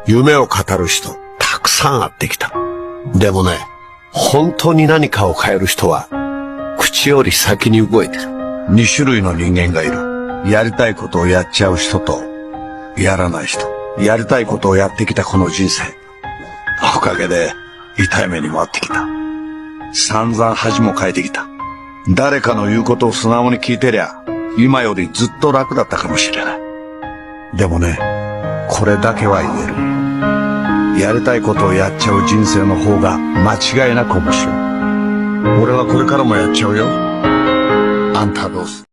夢を語る人、たくさん会ってきた。でもね、本当に何かを変える人は、口より先に動いてる。2種類の人間がいる。やりたいことをやっちゃう人と、やらない人。やりたいことをやってきたこの人生。おかげで、痛い目にもあってきた。散々恥もかいてきた。誰かの言うことを素直に聞いてりゃ、今よりずっと楽だったかもしれない。でもね、これだけは言える。やりたいことをやっちゃう人生の方が間違いなく面白い。俺はこれからもやっちゃうよ。あんたはどうする？